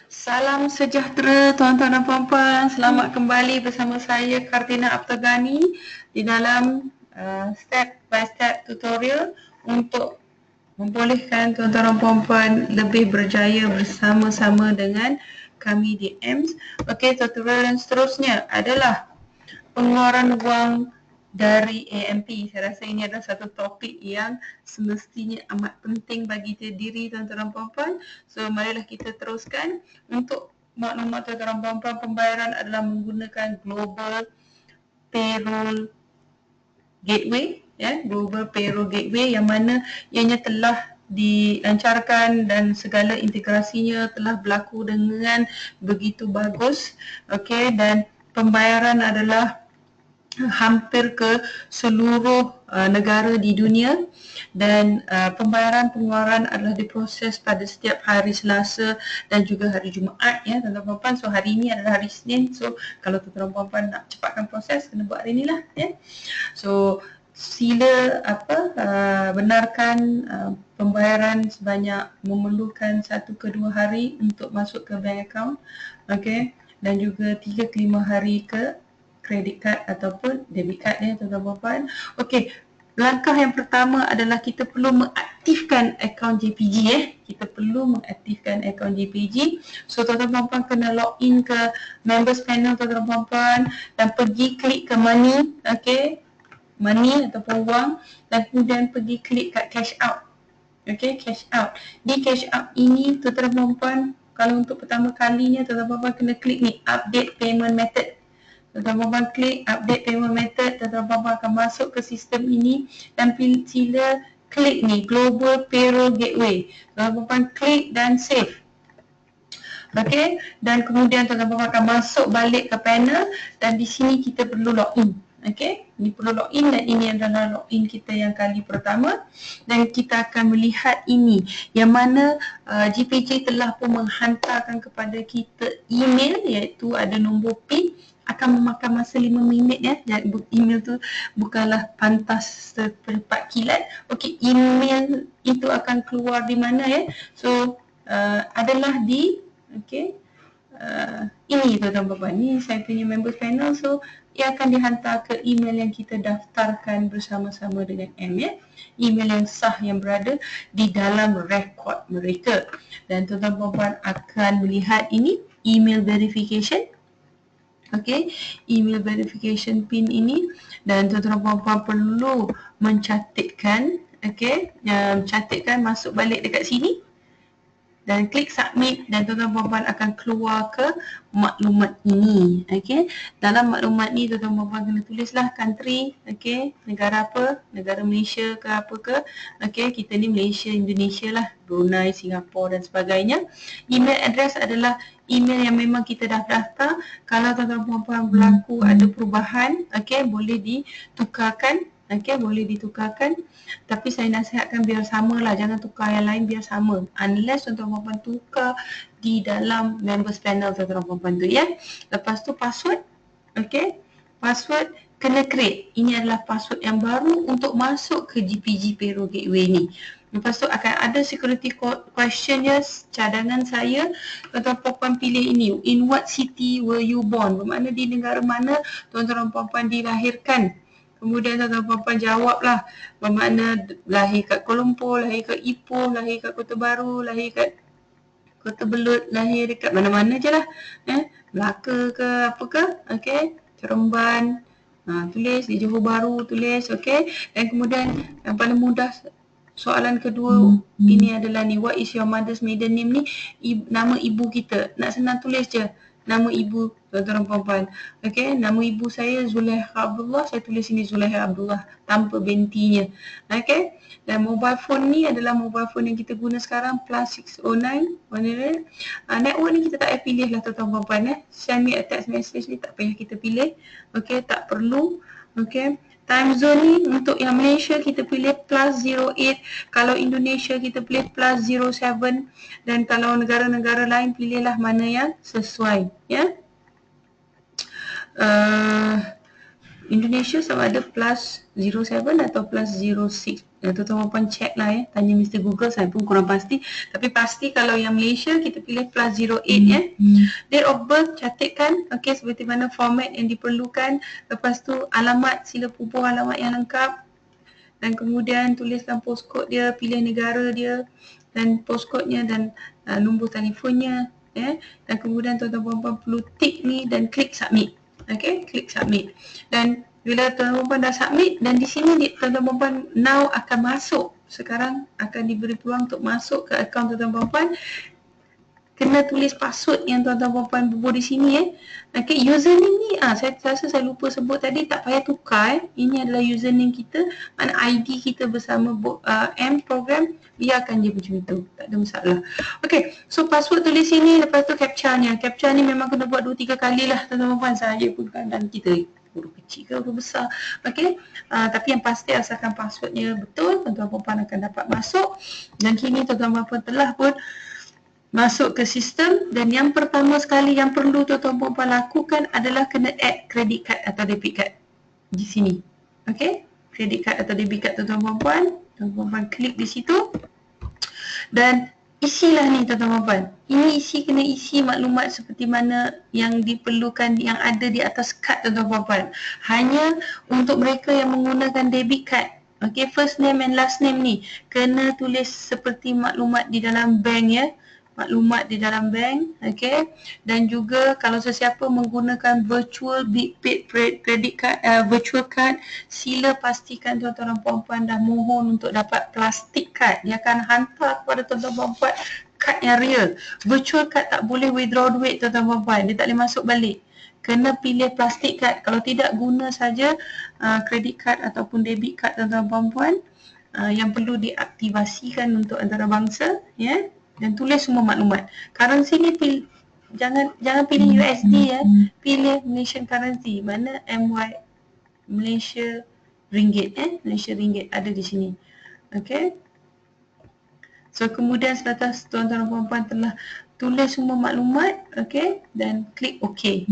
Salam sejahtera tuan-tuan dan puan-puan. Selamat kembali bersama saya Kartina Aptagani di dalam step by step tutorial untuk membolehkan tuan-tuan dan puan-puan lebih berjaya bersama-sama dengan kami di AMS. Okey, tutorial yang seterusnya adalah pengeluaran wang dari AMP. Saya rasa ini adalah satu topik yang semestinya amat penting bagi diri tuan-tuan dan puan-puan. So, marilah kita teruskan. Untuk maklumat tuan-tuan dan puan-puan, pembayaran adalah menggunakan Global Payroll Gateway, Global Payroll Gateway, yang mana ianya telah dilancarkan dan segala integrasinya telah berlaku dengan begitu bagus. Okey, dan pembayaran adalah hampir ke seluruh negara di dunia, dan pembayaran pengeluaran adalah diproses pada setiap hari Selasa dan juga hari Jumaat, ya tuan-tuan puan-puan. So hari ini adalah hari Isnin, so kalau tuan-tuan puan-puan nak cepatkan proses, kena buat hari inilah, ya. So sila benarkan pembayaran sebanyak memerlukan 1 ke 2 hari untuk masuk ke bank account, okey, dan juga 3 ke 5 hari ke credit card ataupun debit card, ya tuan-tuan puan-puan. Okey, langkah yang pertama adalah kita perlu mengaktifkan akaun JPG, Kita perlu mengaktifkan akaun JPG. So tuan-tuan puan-puan kena login ke members panel tuan-tuan puan-puan dan pergi klik ke money, okey, money ataupun wang, dan kemudian pergi klik kat cash out. Okey, cash out. Di cash out ini tuan-tuan puan-puan, kalau untuk pertama kalinya tuan-tuan puan-puan kena klik ni update payment method. Tuan-tuan puan-puan klik update payment method, tuan-tuan puan-puan akan masuk ke sistem ini dan sila klik ni Global Payroll Gateway. Tuan-tuan puan-puan klik dan save. Okey, dan kemudian tuan-tuan puan-puan akan masuk balik ke panel dan di sini kita perlu login. Okey, ini perlu login dan ini adalah login kita yang kali pertama, dan kita akan melihat ini yang mana GPJ telah pun menghantarkan kepada kita email, iaitu ada nombor PIN. Akan memakan masa 5 minit, ya. Dan email tu bukanlah pantas seperempat kilat. Okey, email itu akan keluar di mana, ya? So adalah di ini tuan-tuan puan-puan, ni saya punya members panel. So ia akan dihantar ke email yang kita daftarkan bersama-sama dengan M, ya. Email yang sah yang berada di dalam rekod mereka, dan tuan-tuan puan-puan akan melihat ini email verification. Okey, email verification PIN ini, dan tuan-tuan puan-puan perlu mencatatkan, catatkan, masuk balik dekat sini dan klik submit, dan tuan-tuan puan-puan akan keluar ke maklumat ini. Okey, dalam maklumat ni tuan-tuan puan-puan kena tulislah country, negara apa, negara Malaysia ke apa ke. Okey, kita ni Malaysia, Indonesia lah, Brunei, Singapura dan sebagainya. Email address adalah email yang memang kita dah daftar. Kalau tuan-tuan puan-puan berlaku ada perubahan, boleh ditukarkan. Boleh ditukarkan, tapi saya nasihatkan biar samalah, jangan tukar yang lain, biar sama. Unless tuan-tuan puan-puan tukar di dalam members panel tuan-tuan puan-puan tu, ya. Lepas tu password, password kena create. Ini adalah password yang baru untuk masuk ke GPG Payroll Gateway ni. Lepas tu akan ada security questionnya, cadangan saya. Tuan-tuan puan-puan pilih ini, in what city were you born? Bermakna di negara mana tuan-tuan puan-puan dilahirkan. Kemudian tuan-tuan puan-puan jawablah, bermakna lahir kat Kuala Lumpur, lahir kat Ipoh, lahir kat Kota Baru, lahir kat Kota Belud, lahir dekat mana-mana je lah, Melaka ke apa ke, Seremban, tulis di Johor Bahru, tulis, dan kemudian yang paling mudah, soalan kedua ini adalah ni, what is your mother's maiden name ni, nama ibu kita. Nak senang tulis je nama ibu tuan-tuan puan-puan. Nama ibu saya Zulaiha Abdullah, saya tulis sini Zulaiha Abdullah tanpa bintinya. Dan mobile phone ni adalah mobile phone yang kita guna sekarang, +609. Network ni kita tak payah pilih lah tuan-tuan puan-puan. Send me a text message ni tak payah kita pilih. Tak perlu. Time zone ni untuk yang Malaysia kita pilih +08, kalau Indonesia kita pilih +07, dan kalau negara-negara lain pilihlah mana yang sesuai, ya. Indonesia sama ada +07 atau +06. tuan-tuan puan check lah tanya Mr. Google, saya pun kurang pasti. Tapi pasti kalau yang Malaysia kita pilih +08 Date of birth catatkan, okey, seperti mana format yang diperlukan. Lepas tu alamat, sila pubuh alamat yang lengkap. Dan kemudian tuliskan postcode dia, pilih negara dia dan postcode-nya dan nombor telefonnya. Dan kemudian tuan-tuan puan perlu tick ni dan klik submit. Okey, klik submit. Dan bila tuan-tuan puan dah submit, dan di sini tuan-tuan puan now akan masuk. Sekarang akan diberi peluang untuk masuk ke akaun tuan-tuan puan. Kena tulis password yang tuan-tuan puan bubuh di sini Okey, username ni saya rasa saya lupa sebut tadi, tak payah tukar Ini adalah username kita, mana ID kita bersama M program, dia akan je macam itu, tak ada masalah. Okey, so password tulis sini, lepas tu captcha-nya. Captcha ni memang kena buat 2-3 kali lah tuan-tuan puan. Saya pun kadang kita huruf kecil ke huruf besar. Okey, tapi yang pasti asalkan passwordnya betul, tuan-tuan puan akan dapat masuk. Dan kini tuan-tuan puan telah pun masuk ke sistem, dan yang pertama sekali yang perlu tuan-tuan puan lakukan adalah kena add credit card atau debit card di sini. Okey, credit card atau debit card tuan-tuan puan klik di situ dan isilah ni tuan-tuan puan. Ini kena isi maklumat seperti mana yang diperlukan, yang ada di atas kad tuan-tuan puan. Hanya untuk mereka yang menggunakan debit card, okey, first name and last name ni kena tulis seperti maklumat di dalam bank maklumat di dalam bank, okey. Dan juga kalau sesiapa menggunakan virtual big paid credit card, virtual card, sila pastikan tuan-tuan dan puan-puan dah mohon untuk dapat plastik card. Dia akan hantar kepada tuan-tuan dan puan-puan kad yang real. Virtual card tak boleh withdraw duit tuan-tuan dan puan-puan, dia tak boleh masuk balik. Kena pilih plastik card. Kalau tidak, guna saja credit card ataupun debit card tuan-tuan dan puan-puan yang perlu diaktivasikan untuk antarabangsa, dan tulis semua maklumat. Currency ni jangan pilih USD pilih Malaysian currency. Mana MY Malaysia Ringgit Malaysia Ringgit ada di sini. Okey. So kemudian selepas tuan-tuan dan puan-puan telah tulis semua maklumat, okey, dan klik OK.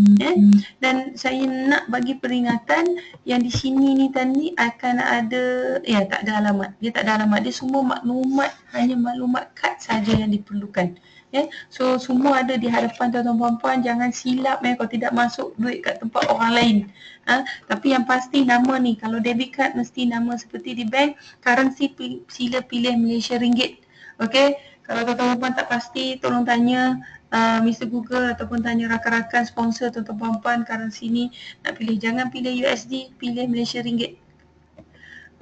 Dan saya nak bagi peringatan yang di sini ni tadi akan ada, tak ada alamat. Dia tak ada alamat. Dia semua maklumat, hanya maklumat kad saja yang diperlukan. So semua ada di hadapan tuan-tuan puan-puan. Jangan silap kalau tidak masuk duit kat tempat orang lain. Tapi yang pasti nama ni, kalau debit card mesti nama seperti di bank. Currency sila pilih Malaysia Ringgit. Okey. Kalau tuan-tuan puan tak pasti, tolong tanya Mr. Google ataupun tanya rakan-rakan sponsor tuan-tuan puan currency ni nak pilih. Jangan pilih USD, pilih Malaysia Ringgit.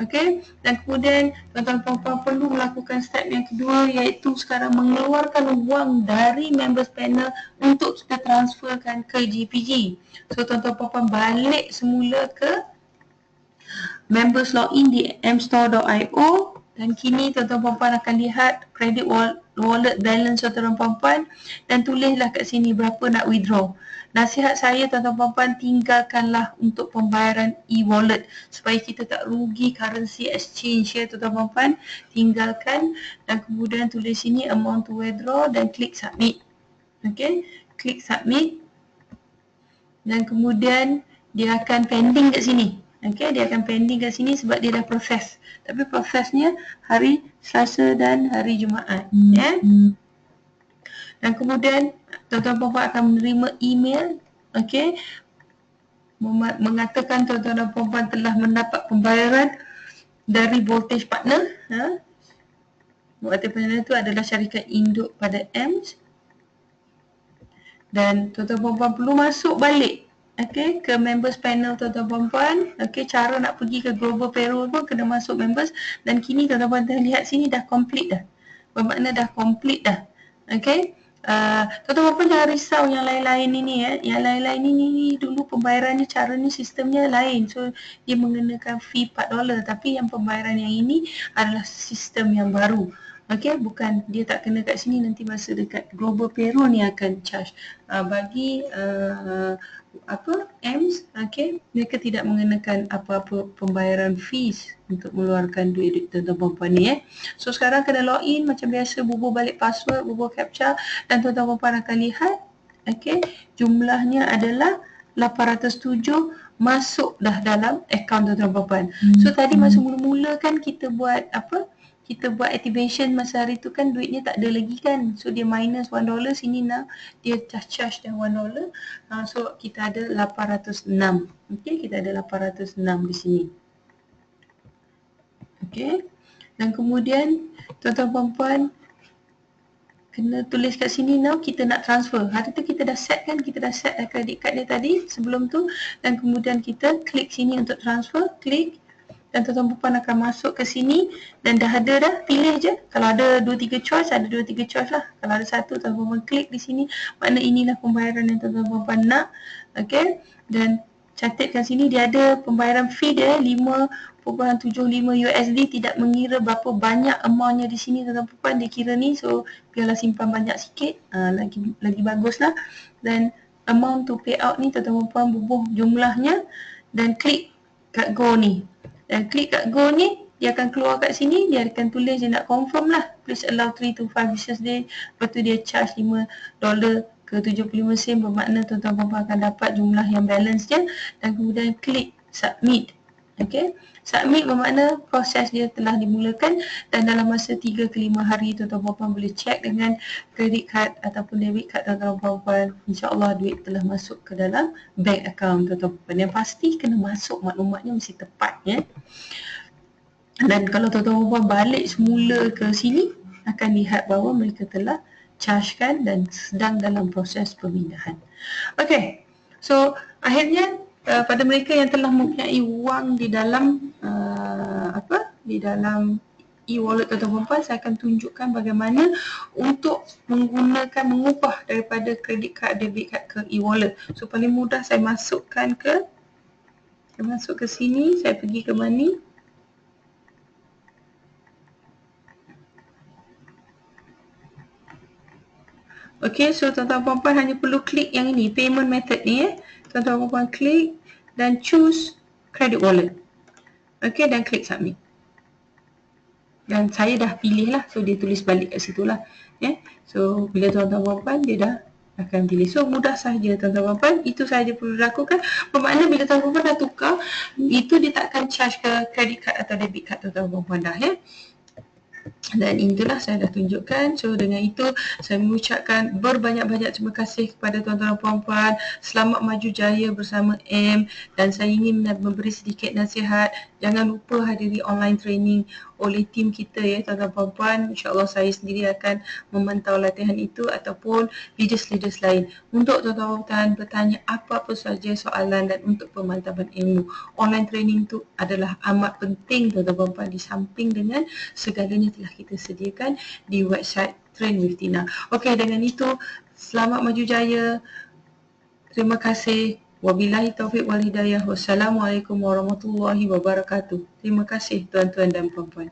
Okey, dan kemudian tuan-tuan puan-puan perlu melakukan step yang kedua, iaitu sekarang mengeluarkan wang dari members panel untuk kita transferkan ke GPG. So tuan-tuan puan-puan balik semula ke members login di mstore.io. Dan kini tuan-tuan puan-puan akan lihat credit wallet balance tuan-tuan puan-puan dan tulislah kat sini berapa nak withdraw. Nasihat saya tuan-tuan puan-puan, tinggalkanlah untuk pembayaran e-wallet supaya kita tak rugi currency exchange tuan-tuan puan-puan. Tinggalkan dan kemudian tulis sini amount to withdraw dan klik submit. Okey, klik submit dan kemudian dia akan pending kat sini. Okey, dia akan pending kat sini sebab dia dah proses. Tapi prosesnya hari Selasa dan hari Jumaat. Dan kemudian tuan-tuan puan-puan akan menerima email, okey, mengatakan tuan-tuan dan puan-puan telah mendapat pembayaran dari Voltage Partner. Voltage Partner itu adalah syarikat induk pada AMS. Dan tuan-tuan puan-puan perlu masuk balik ke members panel tuan-tuan puan-puan. Cara nak pergi ke global payroll pun kena masuk members. Dan kini tuan-tuan puan-puan lihat sini dah complete dah. Bermakna dah complete dah. Tuan-tuan puan-puan jangan risau yang lain-lain ini Yang lain-lain ini dulu pembayarannya, caranya, sistemnya lain. So dia mengenakan fee $4. Tapi yang pembayaran yang ini adalah sistem yang baru. Bukan dia tak kena kat sini, nanti masa dekat global payroll ni akan charge. Bagi AMS, mereka tidak mengenakan apa-apa pembayaran fees untuk mengeluarkan duit tuan-tuan puan-puan ni So sekarang kena login macam biasa, bubuh balik password, bubuh captcha dan tuan-tuan puan-puan akan lihat jumlahnya adalah 807 masuk dah dalam akaun tuan-tuan puan-puan. So tadi masa mula-mula kan kita buat apa? Kita buat activation masa hari tu kan duitnya tak ada lagi kan. So dia minus $1 sini now dia charge dah $1. So kita ada 806. Okey, kita ada 806 di sini. Okey. Dan kemudian tuan-tuan puan-puan kena tulis kat sini now kita nak transfer. Hari tu kita dah set kan, kita dah set credit card dia tadi sebelum tu, dan kemudian kita klik sini untuk transfer, klik, dan tuan-tuan puan akan masuk ke sini dan dah ada dah, pilih je. Kalau ada 2-3 choice, ada 2-3 choice lah. Kalau ada satu, tuan-tuan puan klik di sini, makna inilah pembayaran yang tuan-tuan puan nak. Okey, dan catatkan sini dia ada pembayaran fee dia 5.75 USD, tidak mengira berapa banyak amountnya di sini tuan-tuan puan dia kira ni. So biarlah simpan banyak sikit, lagi bagus lah. Dan amount to pay out ni tuan-tuan puan bubuh jumlahnya dan klik kat go ni. Dan klik kat go ni, dia akan keluar kat sini, dia akan tulis dia nak confirm lah, please allow 3 to 5 business day. Lepas tu dia charge $5 ke 75 sen, bermakna tuan-tuan puan akan dapat jumlah yang balance je, dan kemudian klik submit. Okey, submit bermakna proses dia telah dimulakan, dan dalam masa 3 ke 5 hari tuan-tuan puan boleh check dengan credit card ataupun debit card tuan-tuan puan. InsyaAllah duit telah masuk ke dalam bank account tuan-tuan puan. Yang pasti kena masuk, maklumatnya mesti tepat ya. Dan kalau tuan-tuan puan balik semula ke sini, akan lihat bahawa mereka telah chargekan dan sedang dalam proses pemindahan. Okey, so akhirnya pada mereka yang telah mempunyai wang di dalam di dalam e-wallet tuan-tuan puan, saya akan tunjukkan bagaimana untuk mengubah daripada credit card, debit card ke e-wallet. So paling mudah saya masuk ke sini, saya pergi ke money. Okey, so tuan-tuan puan-puan hanya perlu klik yang ini, payment method ni Tuan-tuan puan-puan klik dan choose credit wallet. Okey, dan klik submit. Dan saya dah pilih lah, so dia tulis balik kat situ lah. So bila tuan-tuan puan-puan dia dah akan pilih. So mudah sahaja tuan-tuan puan-puan, itu sahaja perlu dilakukan. Bermakna bila tuan-tuan puan dah tukar, itu dia tak akan charge ke credit card atau debit card tuan-tuan puan-puan dah Dan itulah saya dah tunjukkan. So dengan itu saya mengucapkan berbanyak-banyak terima kasih kepada tuan-tuan dan puan-puan. Selamat maju jaya bersama M. Dan saya ingin memberi sedikit nasihat, jangan lupa hadiri online training oleh tim kita tuan-tuan dan puan-puan. InsyaAllah saya sendiri akan memantau latihan itu ataupun leaders-leaders lain untuk tuan-tuan dan puan-puan bertanya apa-apa saja soalan dan untuk pemantauan ilmu. Online training itu adalah amat penting tuan-tuan dan puan-puan, di samping dengan segalanya telah kita sediakan di website Train with Tina. Okey, dengan itu selamat maju jaya. Terima kasih. Wabillahi taufiq wal hidayah. Wassalamualaikum warahmatullahi wabarakatuh. Terima kasih tuan-tuan dan puan-puan.